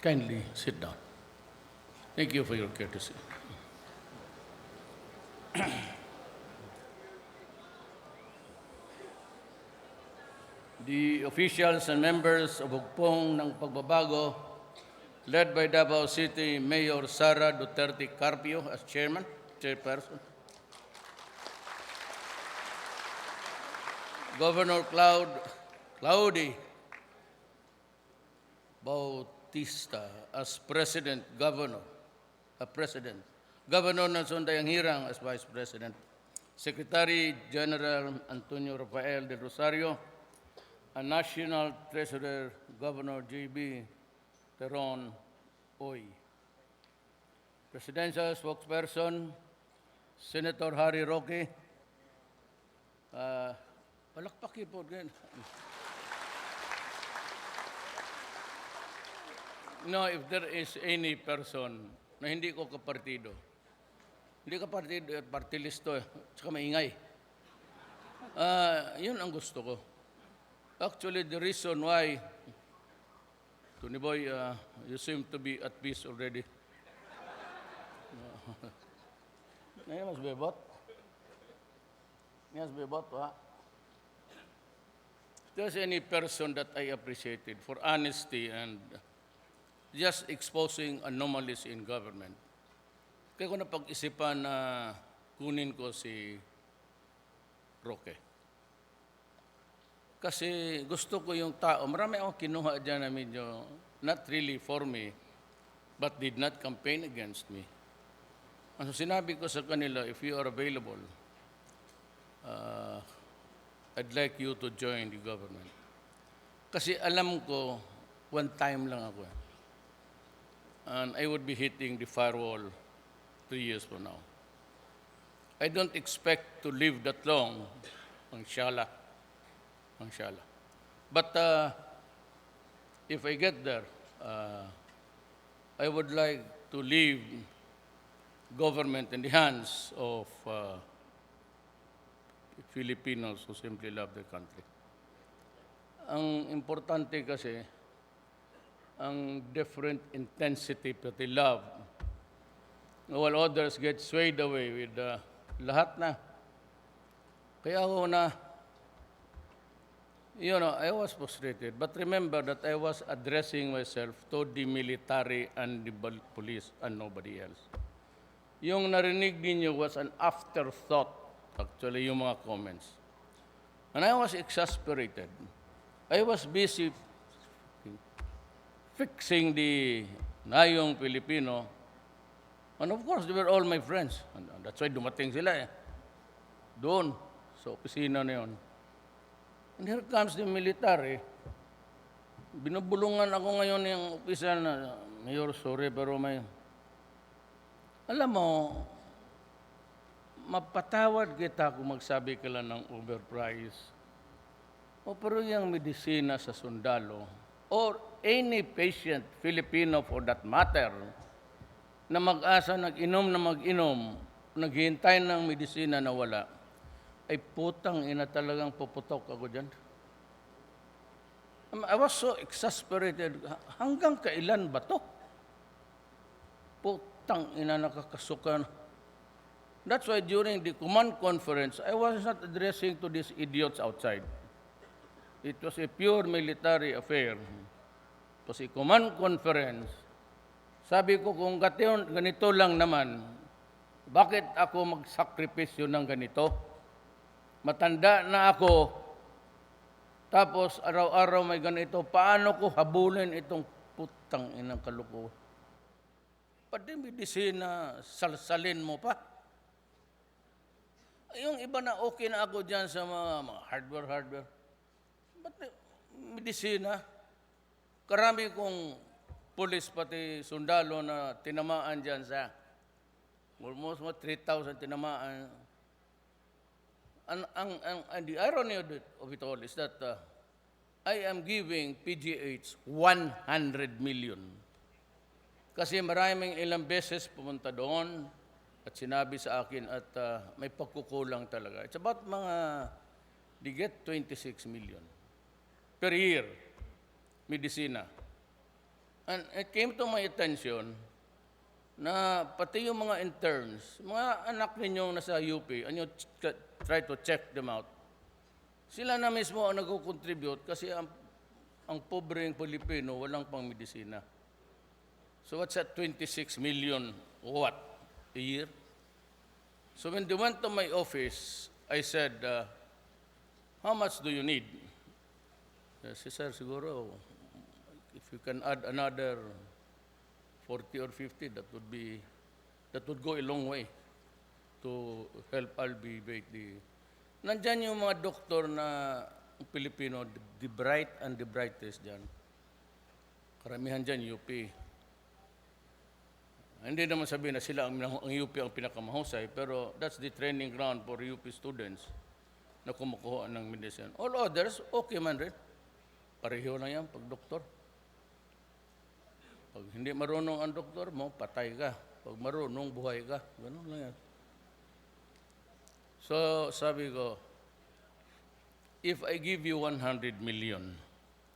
Kindly sit down. Thank you for your courtesy. The officials and members of Hugpong ng Pagbabago, led by Davao City Mayor Sara Duterte Carpio as chairperson, Governor Claudy Bautista as Governor ng Sundayang Hirang as Vice President, Secretary General Antonio Rafael del Rosario, and National Treasurer Governor J.B. Teron Oy. Presidential Spokesperson Senator Harry Roque. Palakpaki po din. No, if there is any person na hindi ko kapartido, hindi kapartido at party listo, tsaka maingay. Yun ang gusto ko. Actually, the reason why, Tony Boy, you seem to be at peace already. Ngayon, mas bebot? Mas bebot, ha? If there's any person that I appreciated for honesty and just exposing anomalies in government, kaya ko napag-isipan na kunin ko si Roque. Kasi gusto ko yung tao, marami akong kinuha dyan na medyo, not really for me, but did not campaign against me. So sinabi ko sa kanila, if you are available, I'd like you to join the government. Kasi alam ko, one time lang ako. And I would be hitting the firewall 3 years from now. I don't expect to live that long, inshallah. But if I get there, I would like to leave government in the hands of Filipinos who simply love their country. Ang importante kasi, ang different intensity that they love, while others get swayed away with lahat na. Kaya ako na, I was frustrated. But remember that I was addressing myself to the military and the police and nobody else. Yung narinig ninyo was an afterthought, actually, yung mga comments. And I was exasperated. I was busy fixing the nayong Filipino. And of course, they were all my friends. And that's why dumating sila doon, sa opisina na yun. And here comes the military. Binubulungan ako ngayon yung opisina na, Mayor, sorry, pero may... Alam mo, mapatawad kita kung magsabi ka lang ng overprice. O pero yung medisina sa sundalo, or any patient, Filipino for that matter, na mag-asa, nag-inom na mag-inom, naghihintay ng medisina na wala, ay putang ina talagang puputok ako dyan. I was so exasperated. Hanggang kailan ba to? Putang ina nakakasukan. That's why during the command conference, I was not addressing to these idiots outside. It was a pure military affair. Kasi command conference, sabi ko kung ganito lang naman, bakit ako magsakripisyo ng ganito? Matanda na ako, tapos araw-araw may ganito, paano ko habulin itong putang inang kalukuhan? Pati medisina, salsalin mo pa. Yung iba na okay na ako dyan sa mga hardware. Ba't medisina? Karami kong pulis pati sundalo na tinamaan dyan sa almost 3,000 tinamaan. And the irony of it all is that I am giving PGH 100 million. Kasi maraming ilang beses pumunta doon at sinabi sa akin at may pagkukulang talaga. It's about they get 26 million per year, medisina. And it came to my attention na pati yung mga interns, mga anak ninyong nasa UP, and you try to check them out, sila na mismo ang nag-contribute kasi ang pobreng Pilipino walang pang medisina. So what's that 26 million what a year? So when they went to my office, I said, how much do you need? Si sir, siguro, if you can add another 40 or 50, that would go a long way to help alleviate Nandyan yung mga doktor na Pilipino, the bright and the brightest dyan. Karamihan dyan, UP. Hindi naman sabihin na sila ang UP ang pinakamahusay, pero that's the training ground for UP students na kumukuha ng medicine. All others, okay man rin. Pareho lang yan pag doktor. Pag hindi marunong ang doktor mo, patay ka. Pag marunong, buhay ka. Ganun lang yan. So, sabi ko, if I give you 100 million,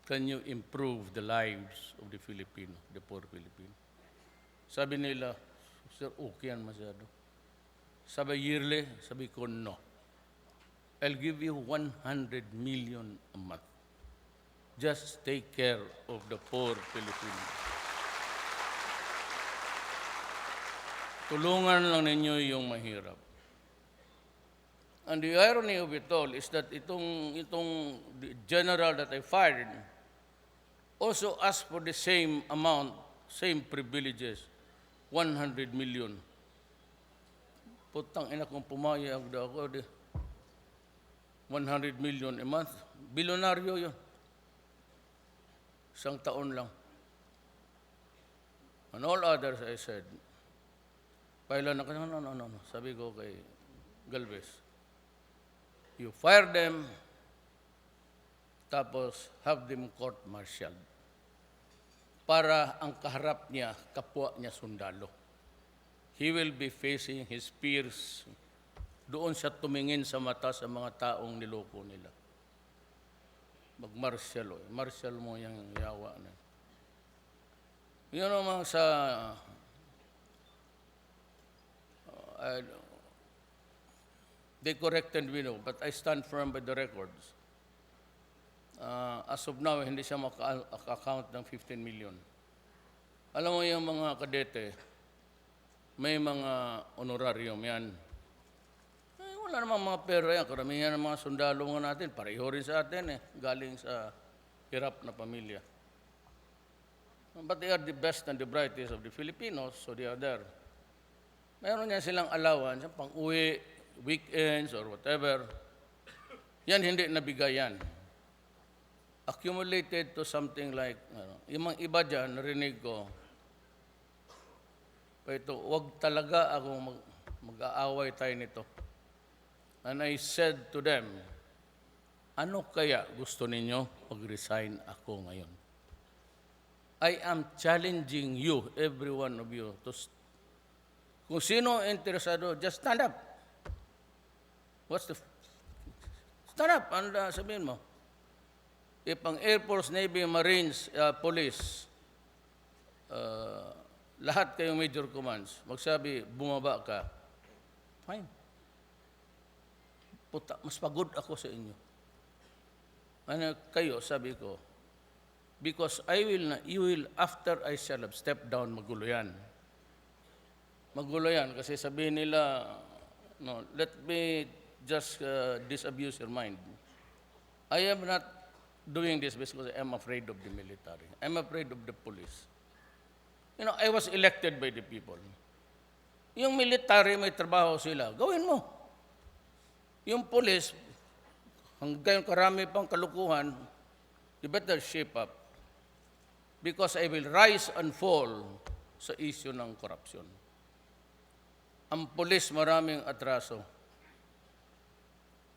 can you improve the lives of the Filipino, the poor Filipino? Sabi nila, sir, okay yan masyado. Sabi yearly, sabi ko, no. I'll give you 100 million a month. Just take care of the poor Filipinos. Tulungan lang ninyo yung mahirap. And the irony of it all is that itong the general that I fired also asked for the same amount, same privileges, 100 million. Putang ina kung pumayag daw ako, 100 million a month. Bilyonaryo yun. Isang taon lang. And all others, I said, pailan ako, no. Sabi ko kay Galvez, you fire them, tapos have them court-martialed. Para ang kaharap niya, kapwa niya sundalo. He will be facing his peers. Doon siya tumingin sa mata sa mga taong niloko nila. Mag-martial, martial mo yung yawa na. Yun naman sa they corrected me, no, but I stand firm by the records. As of now, hindi siya maka-account ng 15 million. Alam mo yung mga kadete, may mga honorarium yan. Wala namang mga pera yan. Karamihan ng mga sundalo nga natin, pareho rin sa atin galing sa hirap na pamilya. But they are the best and the brightest of the Filipinos, so they are there. Meron niya silang allowance, pang-uwi, weekends or whatever. Yan hindi nabigay yan. Accumulated to something like, yung mga iba dyan, narinig ko, ito, wag talaga ako mag-aaway tayo nito. And I said to them, ano kaya gusto ninyo mag-resign ako ngayon? I am challenging you, every one of you, to kung sino interesado, just stand up. Stand up and sabihin mo. If ang Air Force, Navy, Marines, Police, lahat kayong major commands, magsabi, bumaba ka, fine. Puta, mas pagod ako sa inyo. Ano kayo, sabi ko, because you will, after I shall have stepped down, magulo yan. Magulo yan, kasi sabihin nila, no, let me just disabuse your mind. I am not doing this because I am afraid of the military. I'm afraid of the police. You know, I was elected by the people. Yung military, may trabaho sila. Gawin mo. Yung police, hanggang karami pang kalukuhan, you better shape up. Because I will rise and fall sa issue ng corruption. Ang police, maraming atraso.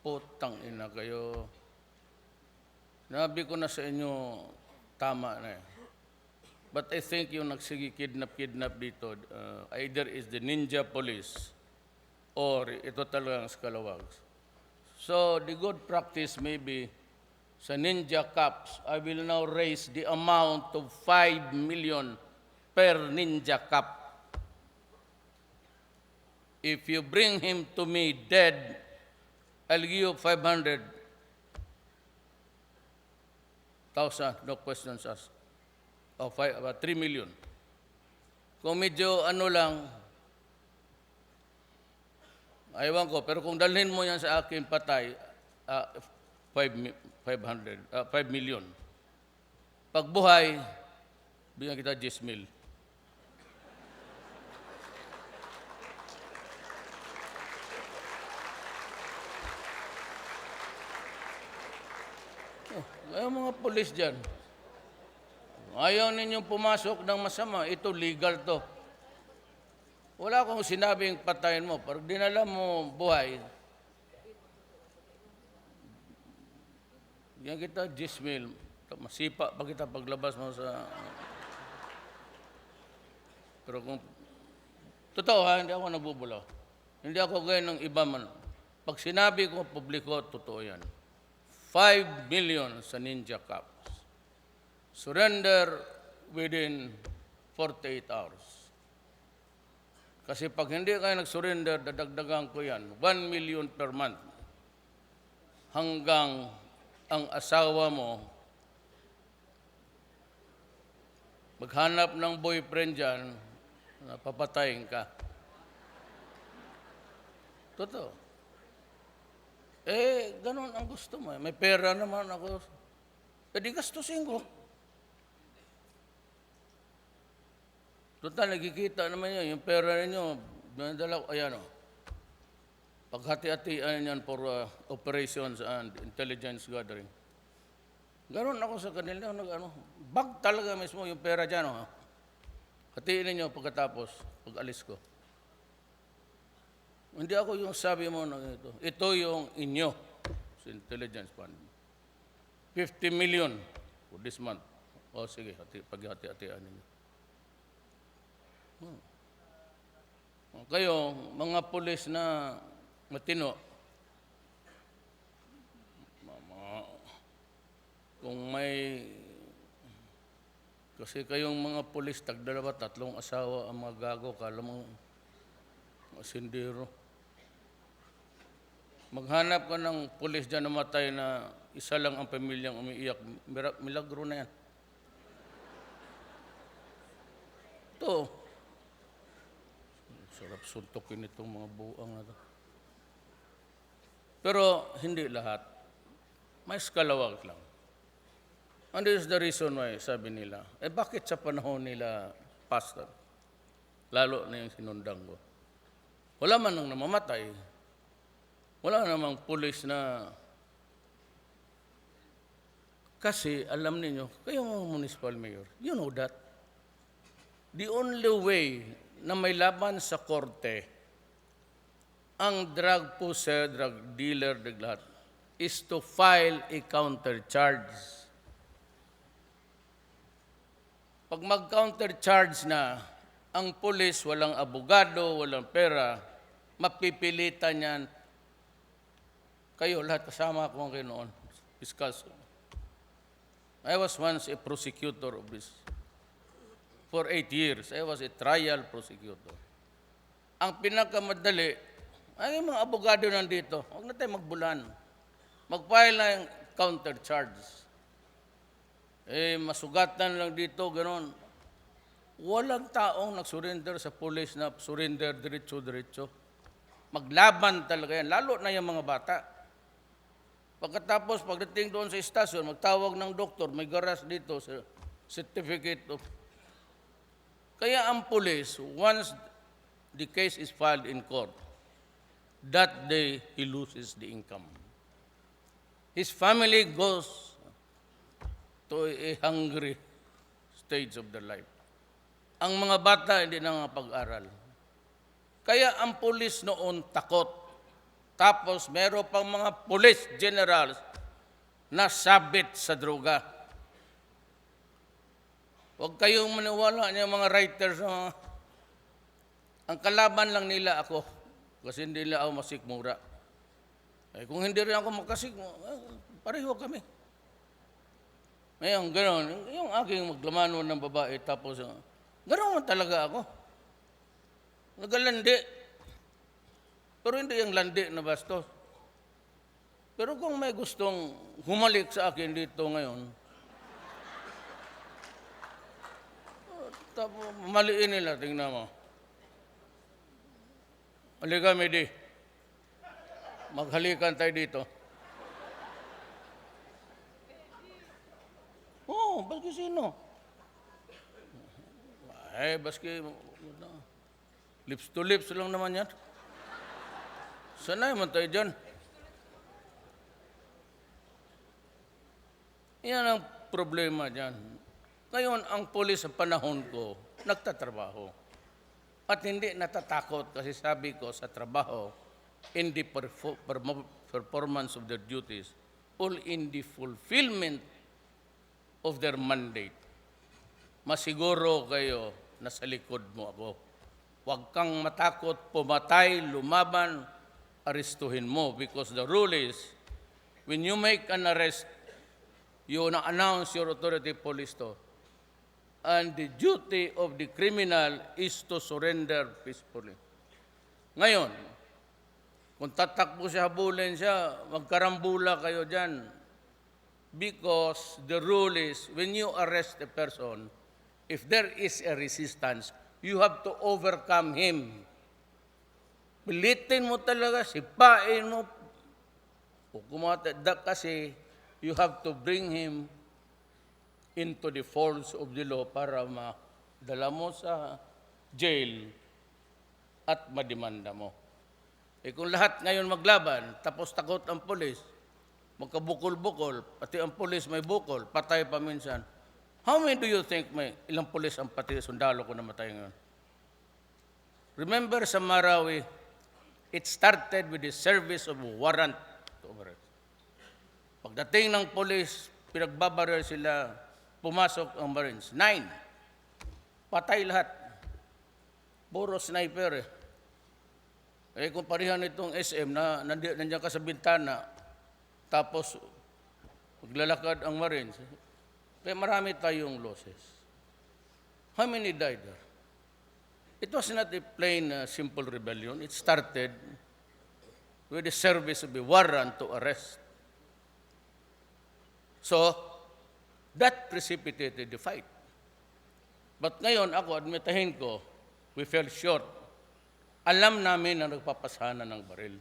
Putang ina kayo. Nabi ko na sa inyo, tama na But I think yung nagsigi-kidnap dito, either is the ninja police or ito talagang Scalawag. So the good practice maybe sa ninja cops, I will now raise the amount of 5 million per ninja cop. If you bring him to me dead, I'll give you 500,000, no questions asked. O 3 million. Kung medyo ano lang, aywan ko, pero kung dalhin mo yan sa akin patay, 5 million. Pag buhay, bigyan kita 10 mil. Ay, mga pulis dyan. Ayaw ninyong pumasok ng masama. Ito, legal to. Wala akong sinabing patayin mo. Pag dinala mo buhay, yan kita 10 mil. Masipa pa kita paglabas mo sa... Pero kung... Totoo ha, hindi ako nagbubulaw. Hindi ako gaya ng iba man. Pag sinabi ko publiko, totoo yan. 5 million sa ninja cops. Surrender within 48 hours. Kasi pag hindi kayo nag-surrender, dadagdagan ko yan. 1 million per month. Hanggang ang asawa mo maghanap ng boyfriend dyan, papatayin ka. Totoo. Ganun ang gusto mo. May pera naman ako. Di gastusin ko. Total, nagkikita naman yun. Yung pera ninyo, ayan o. Paghati-hatian yan for operations and intelligence gathering. Ganon ako sa kanila. Bag talaga mismo yung pera dyan. O. Hatiin ninyo pagkatapos, pag alis ko. Hindi ako yung sabi mo na ito. Ito yung inyo sa intelligence fund. 50 million for this month. O sige, paghati-hatian ninyo. Kayo, mga pulis na matino, kung may, kasi kayong mga pulis, tagdalawa, 3 asawa ang mga gago, kala mo, sindiro. Maghanap ka ng pulis dyan na matay na isa lang ang pamilyang umiiyak, milagro na yan. Ito, sarap suntokin itong mga buang na ito. Pero hindi lahat. May Scalawag lang. And this is the reason why, sabi nila, bakit sa panahon nila, pastor, lalo na yung sinundang ko, wala man nang namamatay, wala namang pulis na, kasi alam niyo, kayo mga municipal mayor, you know that, the only way na may laban sa korte, ang drug pusher, drug dealer, lahat, is to file a counter-charge. Pag mag-counter-charge na, ang pulis, walang abogado, walang pera, mapipilitan yan. Kayo, lahat kasama ko kayo noon. Discuss. I was once a prosecutor of this. For 8 years, I was a trial prosecutor. Ang pinakamadali, ay mga abogado nandito, huwag na tayo magbulan. Mag-file na yung counter-charge. Masugatan lang dito, gano'n. Walang taong nag-surrender sa police na surrender diretso-diretso. Maglaban talaga yan, lalo na yung mga bata. Pagkatapos, pagdating doon sa istasyon, magtawag ng doktor, may garas dito sa certificate of... Kaya ang police, once the case is filed in court, that day he loses the income. His family goes to a hungry stage of their life. Ang mga bata hindi na pag-aral. Kaya ang police noon takot. Tapos meron pang mga police generals na sabit sa droga. Huwag kayong maniwala niya mga writers na ang kalaban lang nila ako kasi hindi nila ako masikmura. Eh, kung hindi rin ako makasikmura, pareho kami. Ngayon, gano'n, yung aking maglamano ng babae, tapos, gano'n man talaga ako. Nagalandi. Pero hindi yung landi na bastos. Pero kung may gustong humalik sa akin dito ngayon, tapos maliin nila, tingnan mo. Halika, Medi. Maghalikan tayo dito. Oo, baski sino? Baski, lips to lips lang naman yan. Sanay man tayo dyan. Yan ang problema dyan. Ngayon, ang pulis sa panahon ko, nagtatrabaho. At hindi natatakot kasi sabi ko sa trabaho, in the performance of their duties, all in the fulfillment of their mandate. Masiguro kayo na sa likod mo ako. Huwag kang matakot, pumatay, lumaban, arestuhin mo. Because the rule is, when you make an arrest, you announce your authority police to. And the duty of the criminal is to surrender peacefully. Ngayon, kung tatakbo siya, habulin siya, magkarambula kayo dyan. Because the rule is, when you arrest a person, if there is a resistance, you have to overcome him. Pilitin mo talaga, sipain mo. O kasi you have to bring him into the folds of the law para madala mo sa jail at madimanda mo. Eh kung lahat ngayon maglaban, tapos takot ang pulis, magkabukol-bukol, pati ang pulis may bukol, patay pa minsan. How many do you think may ilang pulis ang pati sundalo ko namatay ngayon? Remember sa Marawi, it started with the service of warrant to arrest. Pagdating ng pulis, pinagbabaril sila, pumasok ang Marines. 9. Patay lahat. Puro sniper eh. Eh kung parihan itong SM na nandiyan ka sa bintana, tapos maglalakad ang Marines, kaya marami tayong losses. How many died there? It was not a plain, simple rebellion. It started with the service of a warrant to arrest. So, that precipitated the fight. But ngayon, ako, admitahin ko, we fell short. Alam namin na nagpapasana ng baril.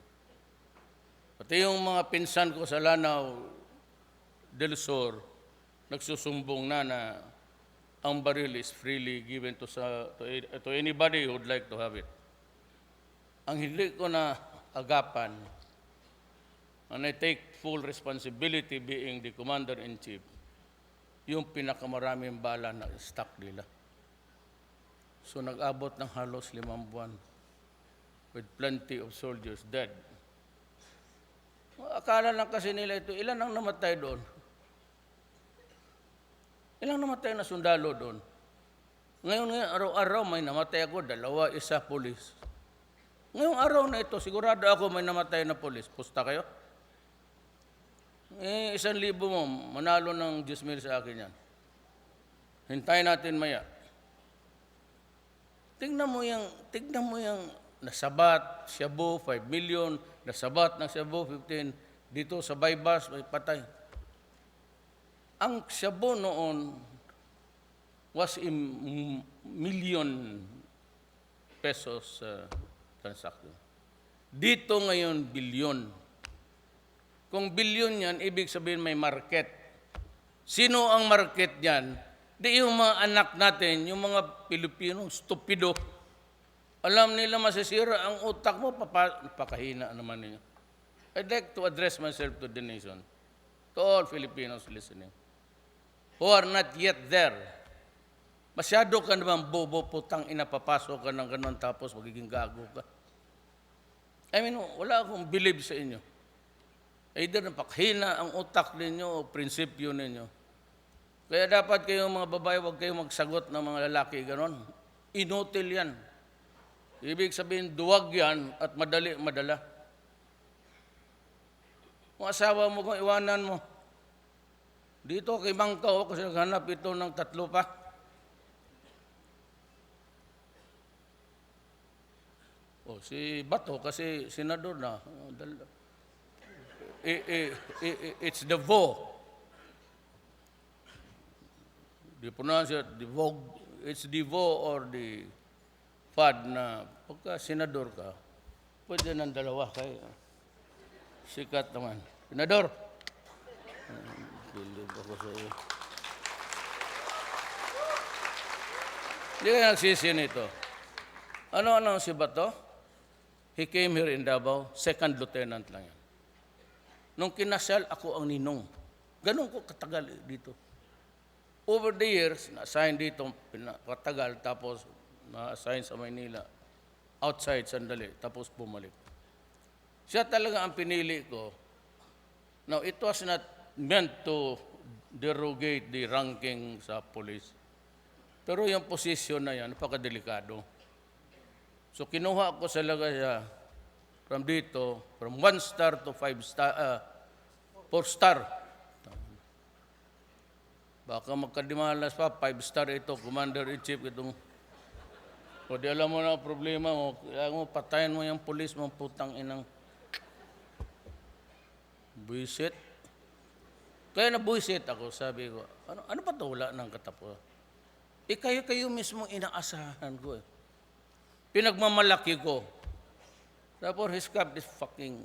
Pati yung mga pinsan ko sa Lanao del Sur, nagsusumbong na ang baril is freely given to anybody who would like to have it. Ang hindi ko na agapan, and I take full responsibility being the commander-in-chief, yung pinakamaraming bala na stock nila. So nag-abot ng halos 5 buwan with plenty of soldiers dead. Akala lang kasi nila ito, ilan ang namatay doon? Ilang namatay na sundalo doon? Ngayon, araw-araw may namatay ako, 2, 1 pulis. Ngayong araw na ito, sigurado ako may namatay na pulis. Pusta kayo? 1,000 mo, manalo ng 10,000 sa akin yan. Hintayin natin maya. Tignan mo yung nasabat, Shabu, 5 million, nasabat ng Shabu, 15, dito sa Baybas, may patay. Ang Shabu noon was a million pesos transaction. Dito ngayon, bilyon. Kung bilyon yan, ibig sabihin may market. Sino ang market yan? Di yung mga anak natin, yung mga Pilipino, stupido. Alam nila masisira ang utak mo, napakahina naman ninyo. I'd like to address myself to the nation, to all Filipinos listening, who are not yet there. Masyado ka naman bobo, putang ina, papasok ka ng ganun tapos magiging gago ka. I mean, wala akong believe sa inyo. Either napakhina ang utak ninyo o prinsipyo ninyo. Kaya dapat kayong mga babae, huwag kayong magsagot ng mga lalaki, ganon. Inutil yan. Ibig sabihin, duwag yan at madala. Kung asawa mo, kung iwanan mo, dito kay Mangka, kasi naghanap ito ng 3 pa. Si Bato, kasi senador na. It's the vo. They pronounce it the vogue. It's the vo or the fad na pagka senador ka, pwede ng dalawa kay sikat naman. Senador! Bilib ako sa iyo. Hindi ka nagsisi nito. Ano si Bato? He came here in Davao, 2nd lieutenant lang yan. Nung kinasal, ako ang ninong. Ganun ko katagal dito. Over the years, na-assign dito, katagal, tapos na-assign sa Maynila. Outside, sandali, tapos bumalik. Siya talaga ang pinili ko. Now, it was not meant to derogate the ranking sa police. Pero yung position na yan, napakadelikado. So, kinuha ko talaga siya from dito, from 1 star to 4 star. Baka magkadimalas pa, 5 star ito, commander-in-chief itong. O di alam mo na ang problema mo, kaya mo patayin mo yung pulis mo, putang inang buisit. Kaya nabuisit ako, sabi ko, ano pa ito, wala ng katapo? Kayo mismo inaasahan ko eh. Pinagmamalaki ko. Tapos he's got this fucking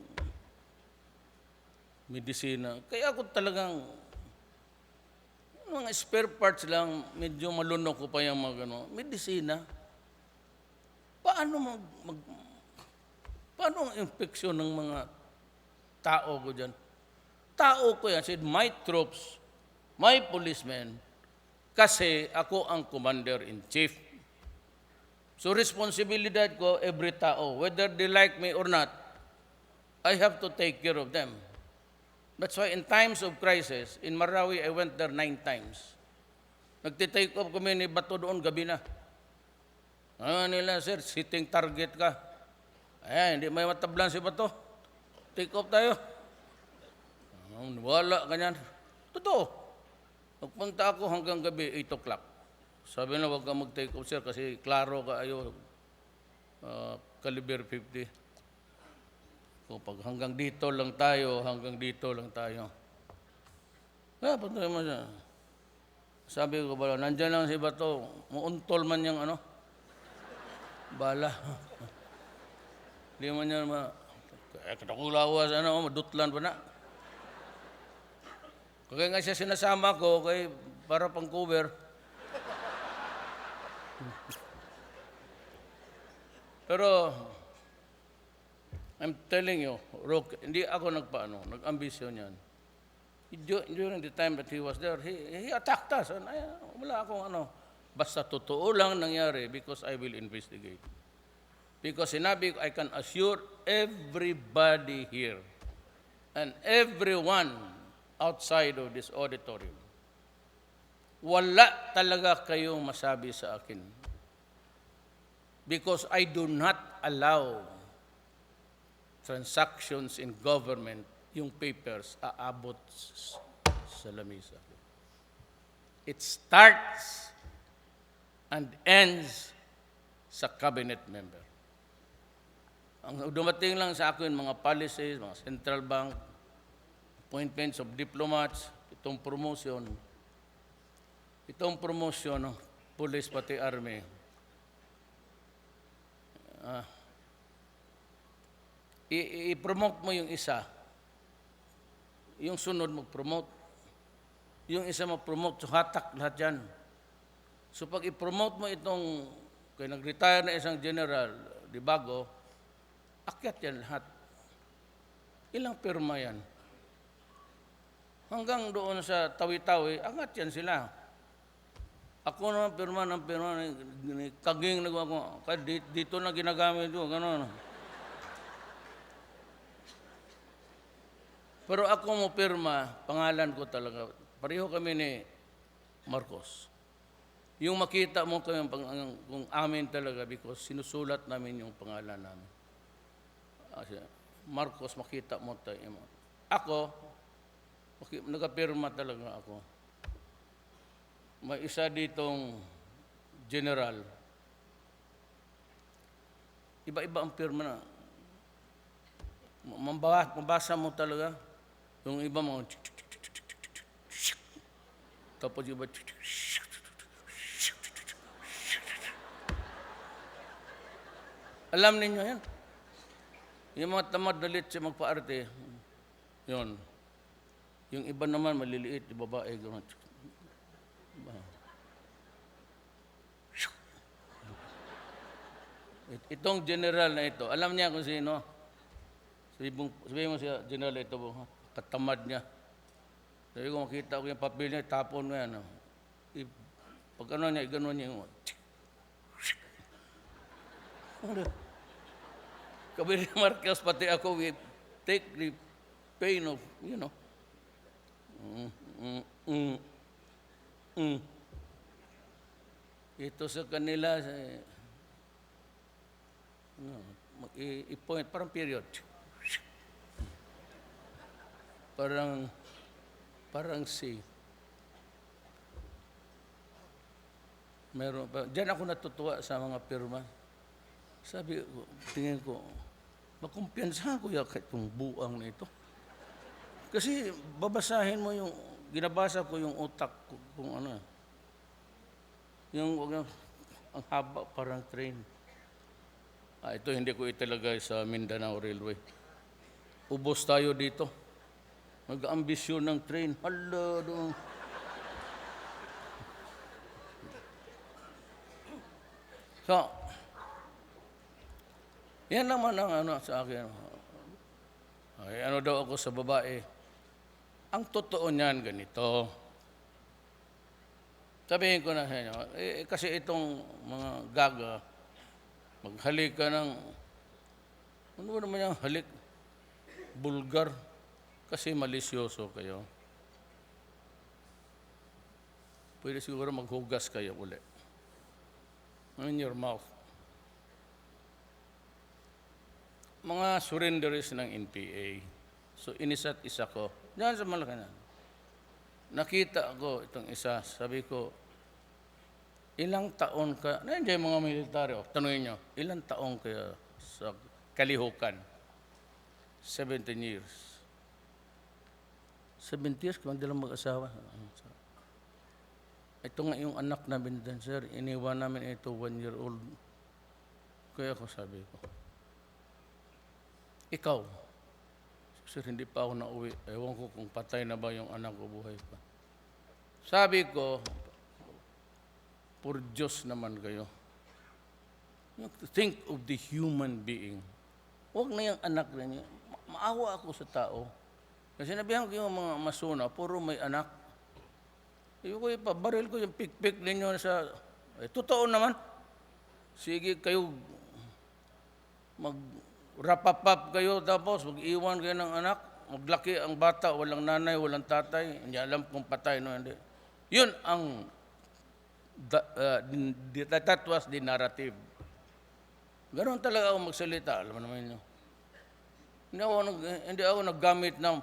medisina. Kaya ako talagang mga spare parts lang, medyo malunok ko pa yung mga medisina. Paano ang infeksyon ng mga tao ko dyan? Tao ko yan, said, my troops, my policemen, kasi ako ang commander-in-chief. So responsibilidad ko, every tao, whether they like me or not, I have to take care of them. That's why in times of crisis, in Marawi, I went there 9 times. Nagtitake off kami ni Bato doon, gabi na. Nila, sir, sitting target ka. Ay, hindi may matablan si Bato. Take off tayo. Wala, ganyan. Totoo. Nagpunta ako hanggang gabi, 8 o'clock. Sabi na, huwag ka mag-take off, sir, kasi klaro ka, caliber 50. So, pag hanggang dito lang tayo. Punta mo siya. Sabi ko, bala, nandyan lang si Bato, muuntol man yung bala. Hindi man niya katakulawas, madutlan pa na. Kaya nga siya sinasama ko, para pang cover. Pero, I'm telling you, Roque, hindi ako nag-ambisyon yan. During the time that he was there, he attacked us. Wala akong basta totoo lang nangyari because I will investigate. Because sinabi ko, I can assure everybody here and everyone outside of this auditorium, wala talaga kayong masabi sa akin. Because I do not allow transactions in government, yung papers, aabot sa lamisa. It starts and ends sa cabinet member. Ang dumating lang sa akin, mga policies, mga central bank, appointments of diplomats, itong promotion, police pati army, i-promote mo yung isa, yung sunod mag-promote, yung isa mag-promote, so hatak lahat yan. So pag i-promote mo itong, kaya nag-retire na isang general, di bago, akyat yan lahat. Ilang pirma yan? Hanggang doon sa Tawi-Tawi, angat yan sila. Ako naman pirma, kaging nagawa ko, dito na ginagamit ko, gano'n. Pero ako mo pirma, pangalan ko talaga. Pareho kami ni Marcos. Yung makita mo kung amin talaga because sinusulat namin yung pangalan namin. Marcos, makita mo tayo. Ako, nagapirma talaga ako. May isa ditong general. Iba-iba ang pirma na. Mabasa mo talaga. Yung iba mo, tapos iba, alam ninyo yan. Yung mga tamad na litsi magpa-arte, yun. Yung iba naman, maliliit, yung babae, gano'n. Itong general na ito, alam niya kung sino. Sabihin mo siya, general ito, katamad niya. Sabi ko, makita ko yung papel niya, tapon mo yan. Pag ano niya, gano'n niya yung... Kabili Marcos, pati ako, we take the pain of, you know. Ito sa kanila, i-point, parang period. Parang C. Meron pa. Diyan ako natutuwa sa mga pirma. Sabi ko, tingin ko, makumpiyansahan ko itong buang na ito. Kasi babasahin mo yung, ginabasa ko yung utak ko, kung ano. Yung ang haba, parang train. Ito hindi ko italagay sa Mindanao Railway. Ubos tayo dito. Mag-ambisyon ng train. Hala, doon. So, yan naman ang sa akin. Ay, ano daw ako sa babae? Ang totoo niyan ganito. Sabihin ko na sa inyo, kasi itong mga gaga, maghalik ka ng, ano ba naman yung halik? Bulgar. Kasi malisyoso kayo. Pwede siguro maghugas kayo ulit. In your mouth. Mga surrenderies ng NPA. So, inisa't isa ko. Diyan sa Malacanang. Nakita ko itong isa. Sabi ko, ilang taon ka, nandiyan mga militaryo, tanungin nyo, ilang taon kaya sa kalihukan? 17 years. 70 years, kung hindi lang mag-asawa. Ito nga yung anak namin din, sir. Iniwan namin ito 1-year-old. Kaya ako sabi ko, ikaw, sir, hindi pa ako nauwi. Ewan ko kung patay na ba yung anak ko, buhay pa. Sabi ko, for Diyos naman kayo. You have to think of the human being. Huwag na yung anak na niya. Maawa ako sa tao. Kasi nabihan ko yung mga masuna, puro may anak. Yung ko ipabaril ko yung pik-pik ninyo sa... totoo naman. Sige kayo, mag-wrap-up kayo tapos mag-iwan kayo ng anak. Maglaki ang bata, walang nanay, walang tatay. Hindi alam kung patay, no? Hindi. Yun ang... that was the narrative. Ganon talaga ako magsalita. Alam mo naman nyo. Hindi ako naggamit ng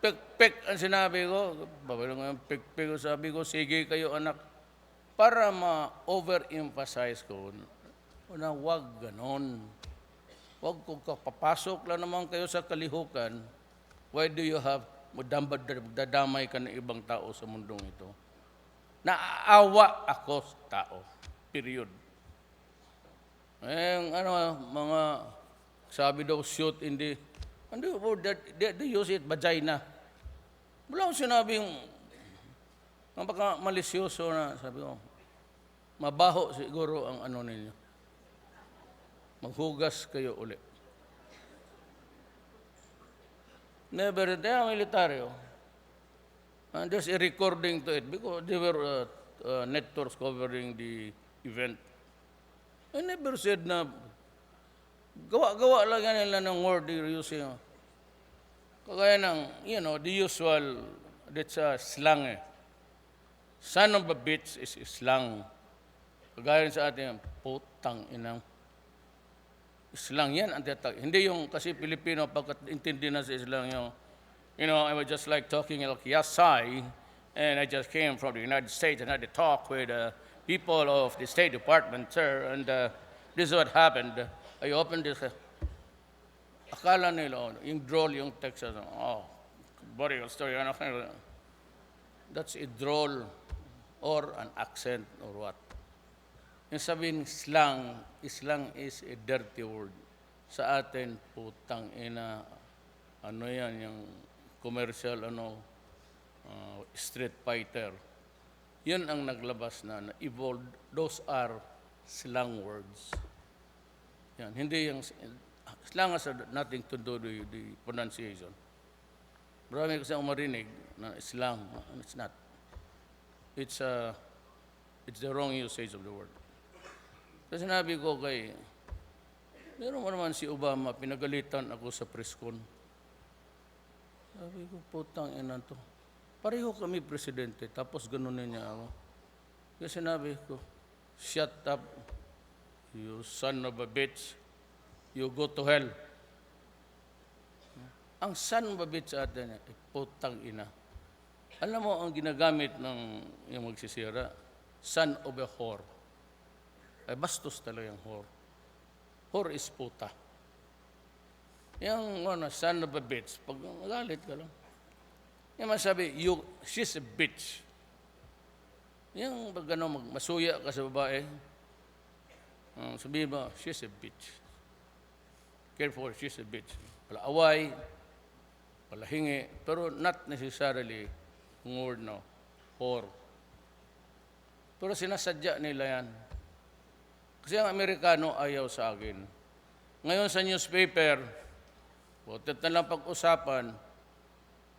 pek-pek ang sinabi ko. Babalang nga pek-pek ko, sabi ko, sige kayo anak. Para ma-overemphasize ko na wag ganon. Wag kung papasok lang naman kayo sa kalihukan, why do you have dadamay ka ng ibang tao sa mundong ito? Naaawa ako sa tao. Period. Mga sabi daw shoot in the they use it, vagina. Wala akong sinabing malisyoso na, sabi ko, mabaho siguro ang ano ninyo. Maghugas kayo ulit. Never, they are militaryo. And there's a recording to it because they were networks covering the event. I never said na gawa-gawa lang yan nila ng word they're using. Kagaya ng, the usual, that's slang eh. Son of a bitch is slang. Kagaya sa ating, putang inang. Slang yan ang tinatawag. Hindi yung kasi Pilipino, pagkat intindi na sa slang yung, I was just like talking like, yes, I, and I just came from the United States and had to talk with people of the State Department, sir, and this is what happened. I opened this, akala nila, yung droll, yung text, boring story, that's a droll or an accent or what. Yung sabihin slang is a dirty word. Sa atin, putang ina, yan, yung commercial, street fighter. Yun ang naglabas na evolved. Those are slang words. Yan, hindi yung, slang has nothing to do with the pronunciation. Marami kasi ang marinig na slang. It's not. It's the wrong usage of the word. Kasi sinabi ko meron mo naman si Obama, pinagalitan ako sa press con. Sabi ko, putang ina to. Pareho kami presidente, tapos ganunin niya ako. Kasi sinabi ko, shut up, you son of a bitch, you go to hell. Ang son of a bitch sa atin, putang ina. Alam mo, ang ginagamit ng yung magsisira, son of a whore. Ay bastos talaga yung whore. Whore is puta. Yung son of a bitch, pag magalit ka lang. Yung masabi, she's a bitch. Yung pag masuya ka sa babae, sabihin mo, she's a bitch. Careful, she's a bitch. Palaaway, palahingi, pero not necessarily ang word whore. Pero sinasadya nila yan. Kasi ang Amerikano ayaw sa akin. Ngayon sa newspaper, butit na lang pag-usapan,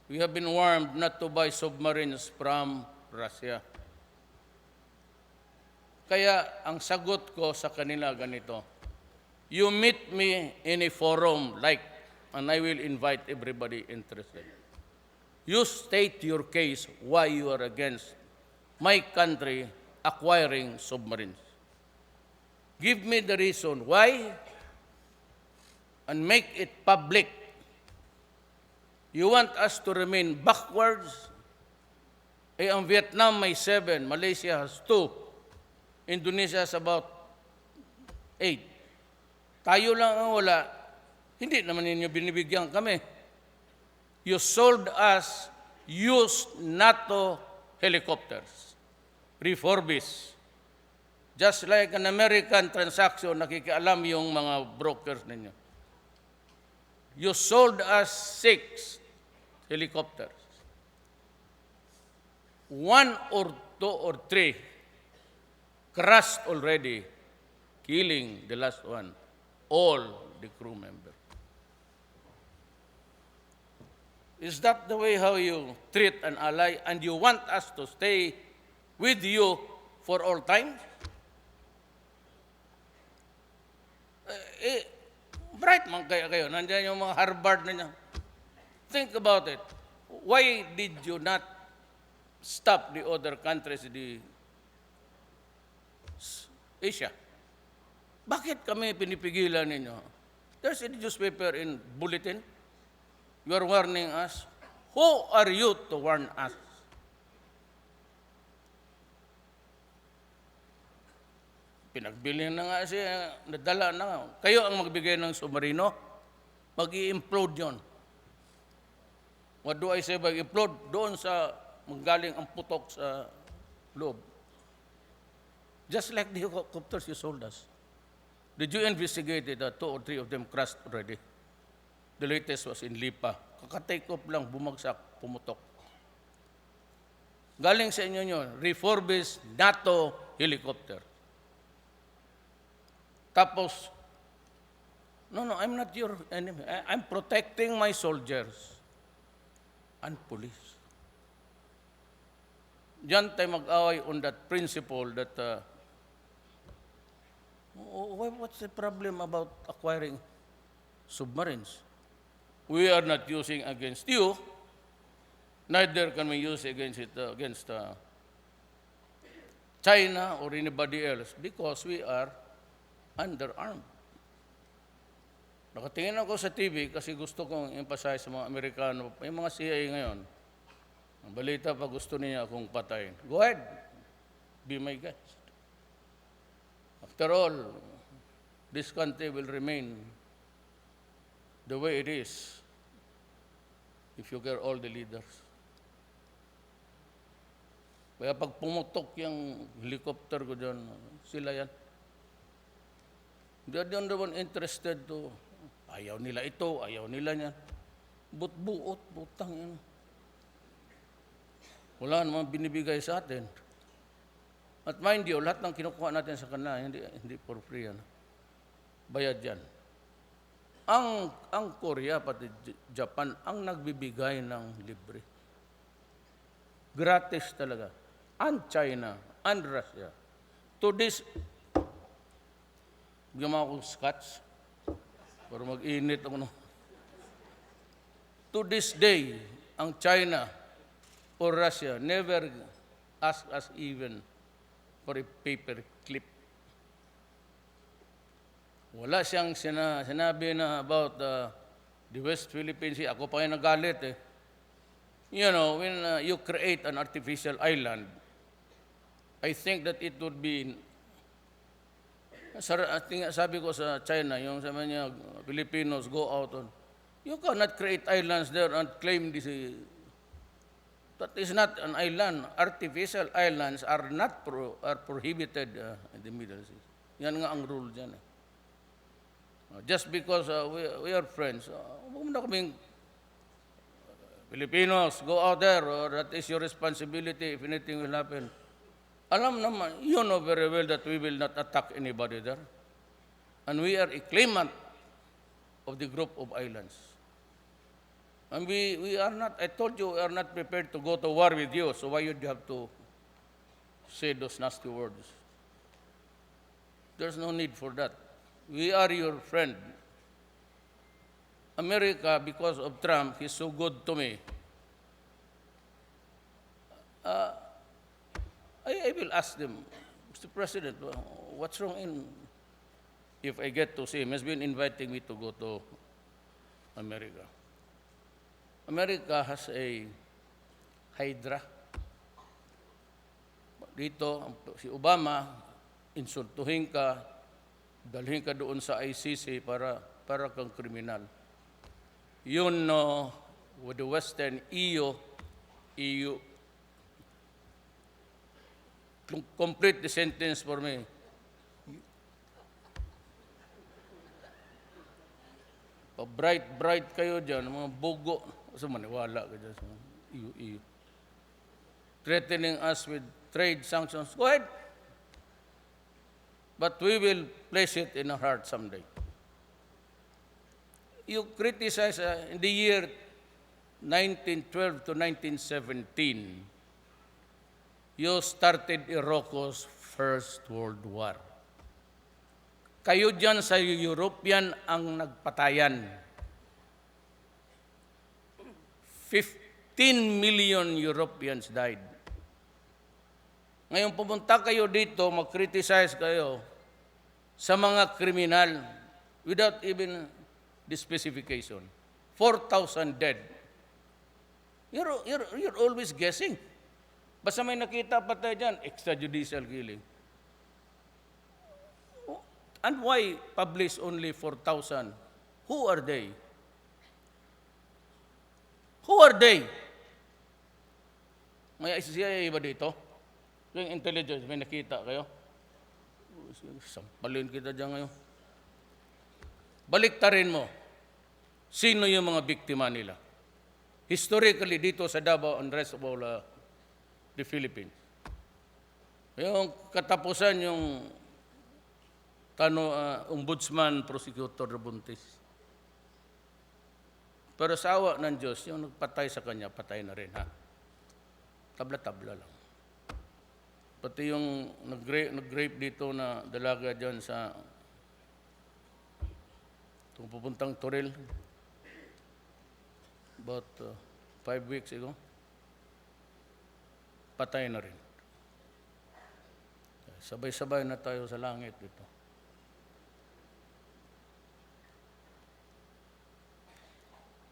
we have been warned not to buy submarines from Russia. Kaya ang sagot ko sa kanila ganito, you meet me in a forum and I will invite everybody interested. You state your case why you are against my country acquiring submarines. Give me the reason why and make it public. You want us to remain backwards? Ang Vietnam may 7, Malaysia has 2, Indonesia has about 8. Tayo lang ang wala. Hindi naman ninyo binibigyan kami. You sold us used NATO helicopters, refurbished. Just like an American transaction, nakikialam yung mga brokers ninyo. You sold us 6 helicopters. 1 or 2 or 3 crashed already, killing the last one, all the crew members. Is that the way how you treat an ally and you want us to stay with you for all time? Bright man kayo. Nandiyan yung mga Harvard na niya. Think about it. Why did you not stop the other countries, the Asia? Bakit kami pinipigilan ninyo? There's a newspaper in bulletin. You are warning us. Who are you to warn us? Pinagbilhin na nga siya, nadala na nga. Kayo ang magbigay ng submarino, mag-i-implode yun. What do I say mag-implode? Doon sa magaling ang putok sa loob. Just like the helicopters you sold us. Did you investigate that 2 or 3 of them crashed already? The latest was in Lipa. Kaka-take off lang, bumagsak, pumutok. Galing sa inyo yun, refurbished NATO helicopter. Tapos, no, I'm not your enemy. I'm protecting my soldiers and police. Diyan tayo mag-away on that principle that what's the problem about acquiring submarines? we are not using against you, neither can we use against China or anybody else because we are underarmed. Nakatingin ako sa TV kasi gusto kong emphasize sa mga Amerikano, may mga CIA ngayon. Ang balita pa gusto niya akong patayin. Go ahead, be my guest. After all, this country will remain the way it is if you get all the leaders. Kaya pag pumutok yung helicopter ko dyan, sila yan. They are the one interested to, ayaw nila ito, ayaw nila yan. Buot, butang yan. Wala namang binibigay sa atin. At mind you, lahat ng kinukuha natin sa kanila, hindi for free yan. Bayad yan. Ang Korea, pati Japan, ang nagbibigay ng libre. Gratis talaga. And China, and Russia. To this, bigyan mo akong scotch para mag-init ako. To this day, ang China or Russia never ask us even for a paper clip. Wala siyang sinabi na about the West Philippines Sea. Ako pa yung nagalit eh. You know, when you create an artificial island, I think that it would be, sabi ko sa China, yung sabi niya, Filipinos go out on, you cannot create islands there and claim this. That is not an island. Artificial islands are not are prohibited in the Middle East. Yan nga ang rule dyan. Just because we are friends, huwag mo na kaming Filipinos, go out there, or that is your responsibility if anything will happen. Alam naman, you know very well that we will not attack anybody there. And we are a claimant of the group of islands. And we are not, I told you, we are not prepared to go to war with you, so why would you have to say those nasty words? There's no need for that. We are your friend. America, because of Trump, he's so good to me. I will ask them, Mr. President, what's wrong if I get to see him? He's been inviting me to go to America. America has a hydra. Dito, si Obama, insultuhin ka, dalhin ka doon sa ICC para kang kriminal. Yun, with the Western EU, complete the sentence for me. Bright kayo dyan, mga bugo. So maniwala ka dyan sa EU. Threatening us with trade sanctions. Go ahead. But we will place it in our heart someday. You criticize in the year 1912 to 1917, you started Morocco's First World War. Kayo dyan sa European ang nagpatayan. 15 million Europeans died. Ngayon pumunta kayo dito, mag-criticize kayo sa mga kriminal without even the specification. 4,000 dead. You're always guessing. Basta may nakita pa tayo dyan, extrajudicial killing. And why publish only 4,000? Who are they? Who are they? May CIA ba dito? Yung intelligence, may nakita kayo? Sampalin kita dyan ngayon. Baliktarin mo. Sino yung mga biktima nila? Historically, dito sa Davao and rest of all the Philippines. Yung katapusan, yung ombudsman, prosecutor Buntis. Pero sa awa ng Diyos, yung nagpatay sa kanya, patay na rin, ha? Tabla-tabla lang. Pati yung nag-rape dito na dalaga dyan sa pupuntang Toril. about 5 weeks ago, patay na rin. Sabay-sabay na tayo sa langit dito.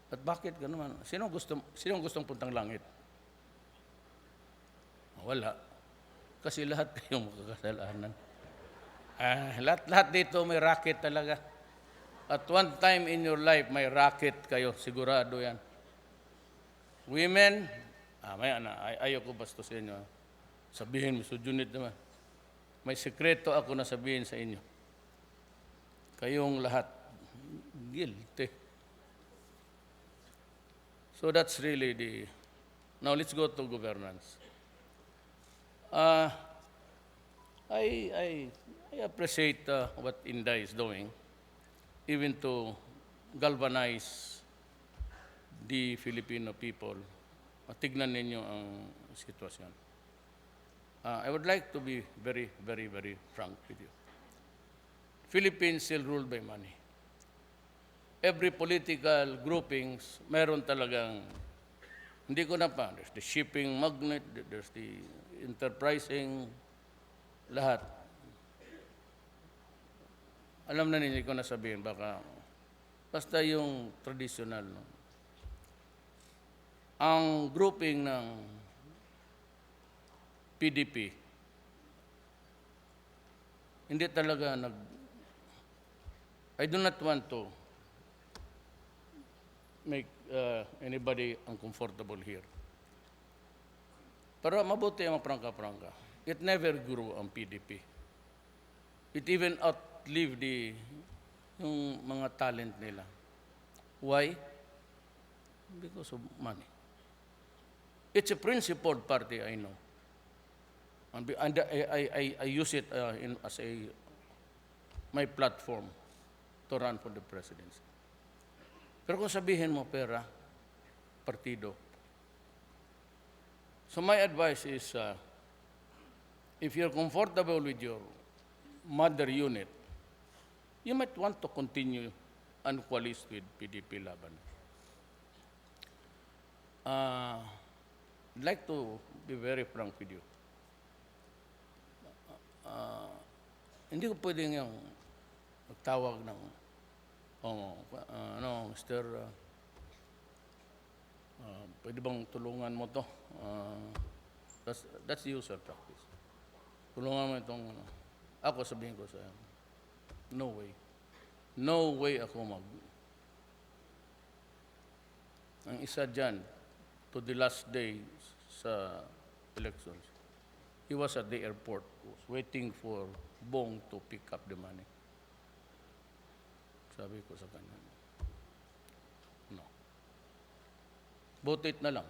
At bakit gano'n? Sinong gustong puntang langit? Wala. Kasi lahat kayong makakasalanan. Lahat dito may racket talaga. At one time in your life, may racket kayo. Sigurado yan. Women, ayaw ko bastusin nyo. Sabihin mo, Junit naman. May sekreto ako na sabihin sa inyo. Kayong lahat, guilty. So that's really now let's go to governance. I appreciate what Inday is doing, even to galvanize the Filipino people. Tignan ninyo ang sitwasyon. I would like to be very, very, very frank with you. Philippines still ruled by money. Every political groupings, meron talagang, hindi ko na pa, there's the shipping magnate, there's the enterprising, lahat. Alam na ninyo ko na sabihin, basta yung traditional. No? Ang grouping ng PDP, hindi talaga I do not want to make anybody uncomfortable here. Pero mabuti ang prangka-prangka. It never grew ang PDP. It even outlived yung mga talent nila. Why? Because of money. It's a principled party, I know. And I use it as my platform to run for the presidency. Pero kung sabihin mo, pera, partido. So my advice is, if you're comfortable with your mother unit, you might want to continue and coalesce with PDP Laban. I'd like to be very frank with you. Hindi ko pwedeng yung magtawag ng Mr. Pwede bang tulungan mo to? That's the usual practice. Tulungan mo itong, ako sabihin ko sa no way. No way ako ang isa dyan, to the last day sa elections, he was at the airport, was waiting for Bong to pick up the money. Sabi ko sa kanya, no. Butit na lang.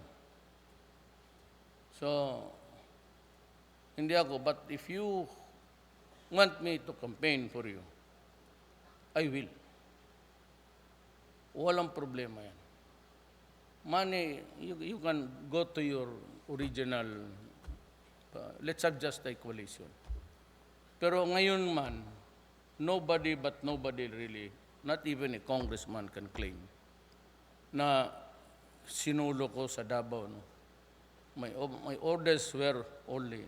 So, hindi ako, but if you want me to campaign for you, I will. Walang problema yan. Money, you can go to your original, let's adjust the coalition. Pero ngayon man, nobody really, not even a congressman can claim na sinulo ko sa Davao. No? My orders were only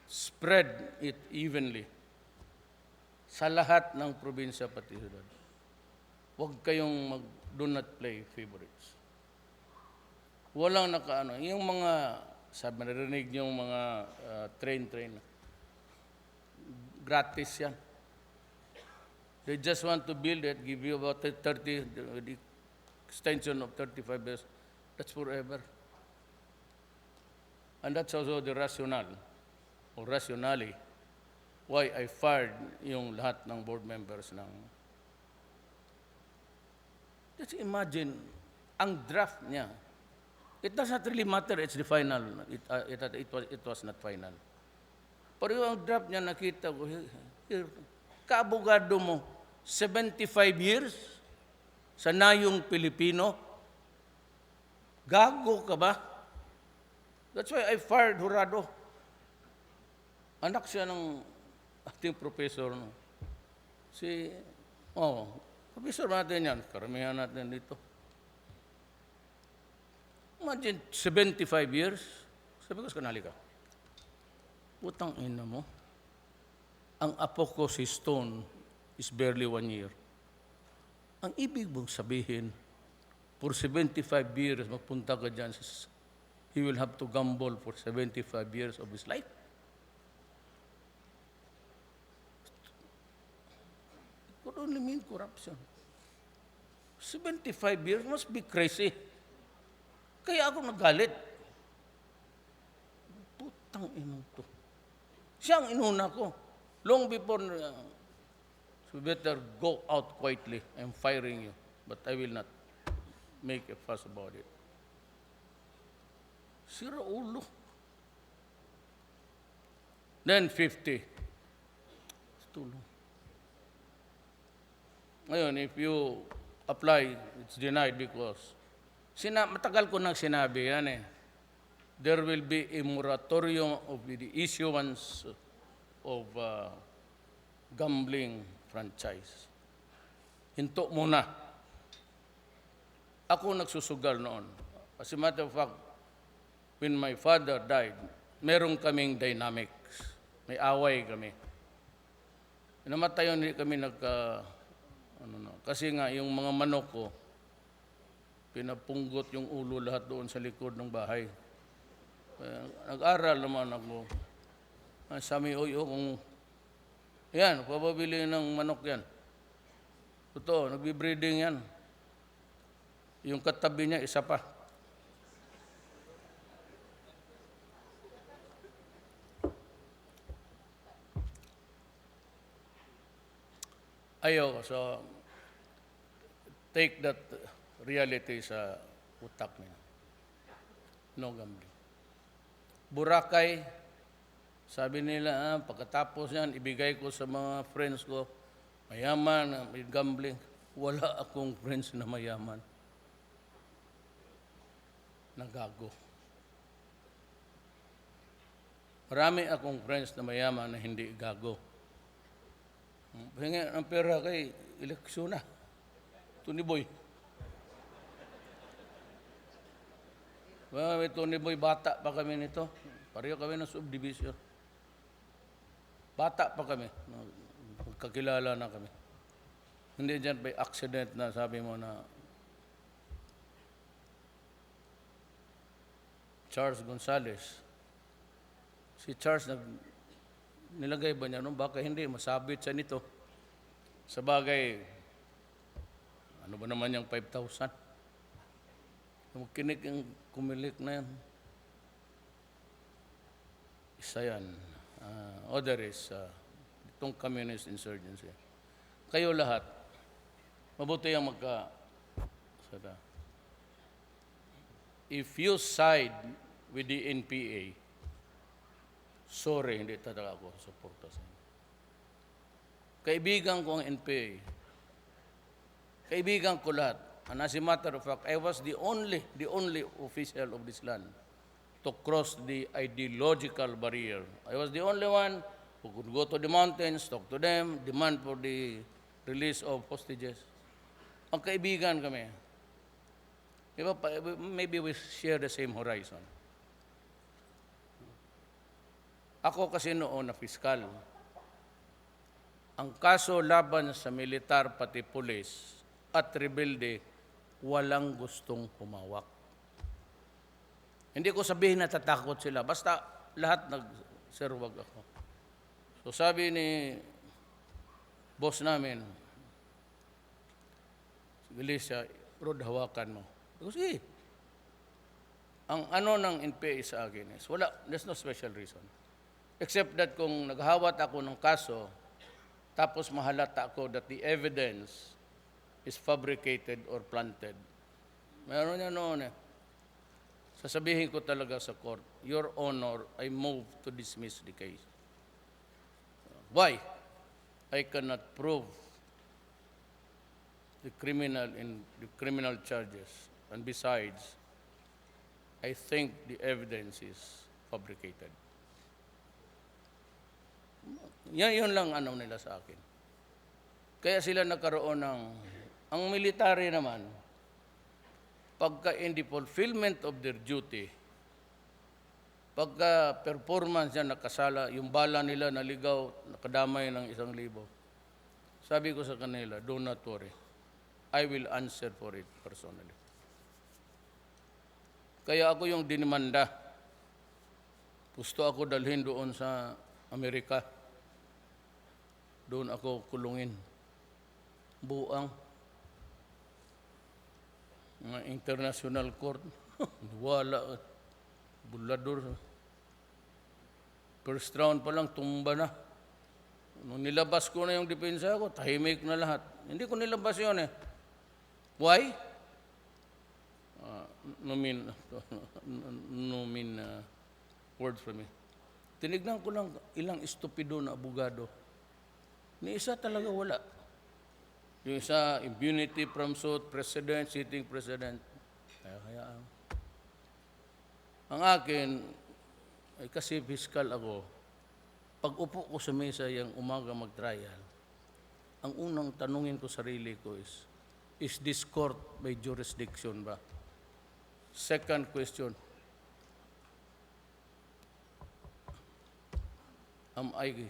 spread it evenly sa lahat ng probinsya pati siyudad. Huwag kayong do not play favorites. Walang yung mga, narinig yung mga train, gratis yan. They just want to build it, give you about 30, the extension of 35 years. That's forever. And that's also the rationale, or rationale, why I fired yung lahat ng board members ng... Just imagine, ang draft niya, it does not really matter, it's the final. It was not final. Pero yung draft niya, nakita ko, here, kaabogado mo, 75 years sa nayong Pilipino, gago ka ba? That's why I fired Jurado. Anak siya ng ating professor. No? Professor natin yan, karamihan natin dito. Imagine, 75 years. Sabi ko sa kanali ka, putang ina mo. Ang apo ko si Stone is barely 1 year. Ang ibig mong sabihin, for 75 years, mapunta ka dyan, he will have to gamble for 75 years of his life. It could only mean corruption. 75 years must be crazy. Kaya ako nagalit. Putang inong to. Siya ang inuna ko. Long before, so better go out quietly. I'm firing you. But I will not make a fuss about it. Sira ulo. Then 50. Tulong. Ngayon, if you apply, it's denied because matagal ko nang sinabi yan eh. There will be a moratorium of the issuance of gambling franchise. Hinto muna. Ako nagsusugal noon. As a matter of fact, when my father died, meron kaming dynamics. May away kami. Namatayon kami kasi nga yung mga manok ko, pinapunggot yung ulo lahat doon sa likod ng bahay. Nag-aral naman ako. Sabi, kung yan, papabili ng manok yan. Totoo, nagbi-breeding yan. Yung katabi niya, isa pa. Ayaw, so take that reality sa utak niya. No gambling. Boracay, sabi nila, pagkatapos yan, ibigay ko sa mga friends ko, mayaman, may gambling. Wala akong friends na mayaman. Nagago. Marami akong friends na mayaman na hindi gago. Hingi ng pera kay eleksyon na. Tony Boy. May Tony Boy, bata pa kami nito. Pareho kami ng subdivision. Bata pa kami. Magkakilala na kami. Hindi dyan by accident na sabi mo na Charles Gonzales. Si Charles nilagay ba niya? Baka hindi, masabit siya nito. Sa bagay, ano ba naman yung 5,000? Kinik yung kumilik na yan. Isa yan. Other is itong communist insurgency. Kayo lahat, mabuti yung if you side with the NPA, sorry, hindi talaga ako suporta sa inyo. Kaibigan ko ang NPA. Kaibigan ko lahat. And as a matter of fact, I was the only official of this land to cross the ideological barrier. I was the only one who could go to the mountains, talk to them, demand for the release of hostages. Ang kaibigan kami. Diba, maybe we share the same horizon. Ako kasi noon na piskal. Ang kaso laban sa militar pati pulis at rebelde, walang gustong humawak. Hindi ko sabihin na tatakot sila. Basta lahat nagserwag ako. So sabi ni boss namin, Galicia, Rod, hawakan mo. Sige. Ang ano ng NPA sa akin is, there's no special reason. Except that kung naghawat ako ng kaso, tapos mahalata ako that the evidence is fabricated or planted. Meron niya noon eh. Sasabihin ko talaga sa court, Your Honor, I move to dismiss the case. Why? I cannot prove the criminal charges. And besides, I think the evidence is fabricated. Yun lang ano nila sa akin. Kaya sila nagkaroon ang military naman, pagka in the fulfillment of their duty, pagka performance niya nakasala, yung bala nila naligaw, nakadamay ng 1,000. Sabi ko sa kanila, do not worry. I will answer for it personally. Kaya ako yung dinimanda. Gusto ako dalhin doon sa Amerika. Doon ako kulungin. Buang. Mga international court. Wala. Bulador. First round pa lang, tumba na. Nung nilabas ko na yung depensa ko, tahimik na lahat. Hindi ko nilabas yun eh. Why? No mean words from me. Tinignan ko lang ilang estupido na abogado. Ni isa talaga wala. Yung isa, immunity from suit, president, sitting president. Hayaan. Ang akin, ay kasi fiscal ako, pag upo ko sa mesa yung umaga mag-trial, ang unang tanungin ko sarili ko is this court by jurisdiction ba? Second question, am I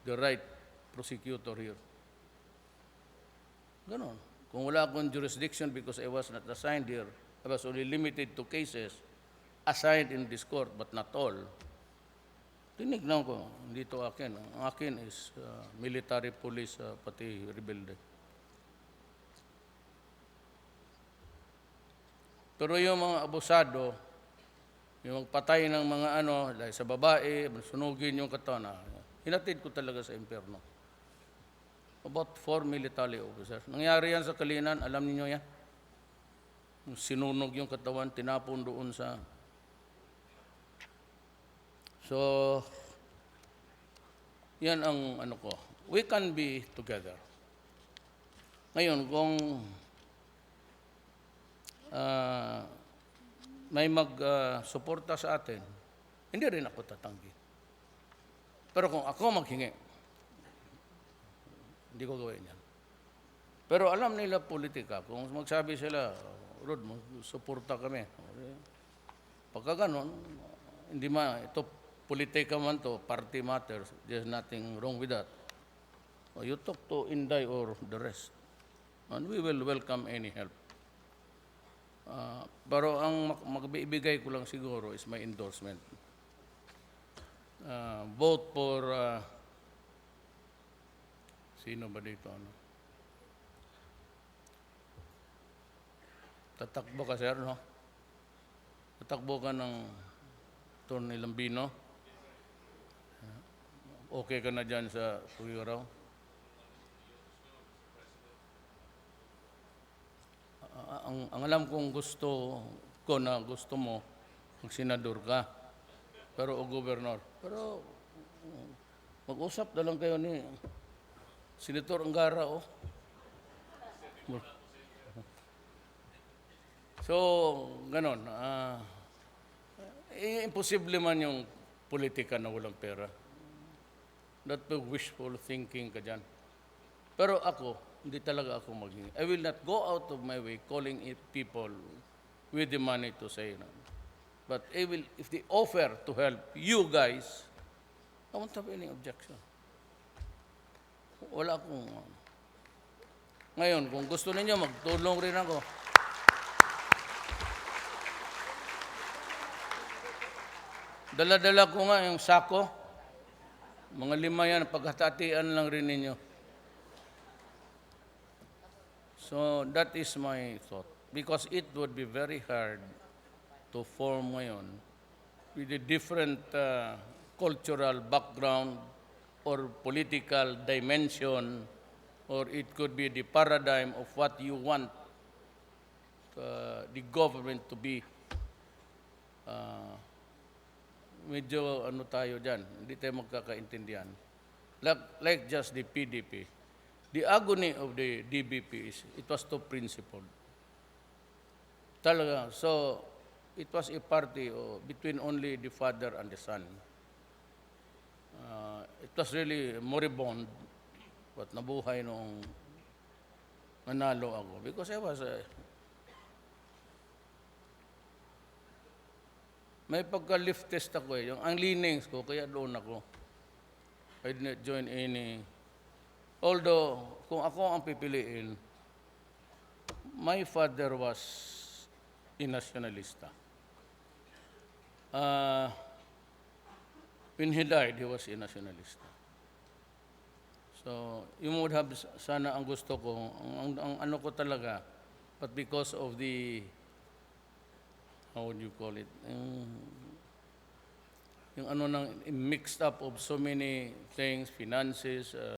the right prosecutor here? Ganon. Kung wala akong jurisdiction because I was not assigned here, I was only limited to cases assigned in this court, but not all. Tinignan ko, dito akin. Ang akin is military police, pati rebelde. Pero yung mga abusado, yung magpatay ng mga dahil sa babae, sunugin yung katawan, hinatid ko talaga sa impyerno. About 4 military officers. Nangyari yan sa Kalinan, alam niyo yan? Sinunog yung katawan, tinapon doon sa... So, yan ang ko. We can be together. Ngayon, kung may mag-suporta sa atin, hindi rin ako tatanggi. Pero kung ako maghingi, hindi ko gawin yan. Pero alam nila politika. Kung magsabi sila, Rod, mag-suporta kami. Pagka ganon, hindi ito politika man to, party matters. There's nothing wrong with that. You talk to Inday or the rest. And we will welcome any help. Pero ang magbibigay ko lang siguro is my endorsement. Vote for sino ba dito? Tatakbo ka, sir, no? Tatakbo ka ng Atty. Lambino. Okay ka na dyan sa Tuyuraw? Ang alam kong gusto ko na gusto mo, mag-senador ka, pero o gobernador. Pero mag-usap na lang kayo ni Senator Angara, oh. So, ganon. Imposible man yung politika na walang pera. Not the wishful thinking ka dyan. Pero ako, hindi talaga ako maghingi. I will not go out of my way calling people with the money to say no. But I will, if they offer to help you guys, I won't have any objection. Wala akong... Ngayon, kung gusto ninyo, magtulong rin ako. Dala-dala ko nga yung sako. Mga 5 yan, paghatian lang rin ninyo. So, that is my thought. Because it would be very hard to form ngayon with a different cultural background or political dimension, or it could be the paradigm of what you want the government to be. Medyo tayo dyan, hindi tayo magkakaintindihan. Like just the PDP. The agony of the DBP is, it was too principled. Talaga, so it was a party between only the father and the son. It was really moribund, but nabuhay noong manalo ako. Because I was, may pagka-leftist ako eh. Yung, ang leanings ko, kaya doon ako. I did not join any. Although, kung ako ang pipiliin, my father was a nationalista. When he died, he was a nationalista. So, you would have sana ang gusto ko, ang ano ko talaga, but because of the, how would you call it, yung ano nang mixed up of so many things, finances,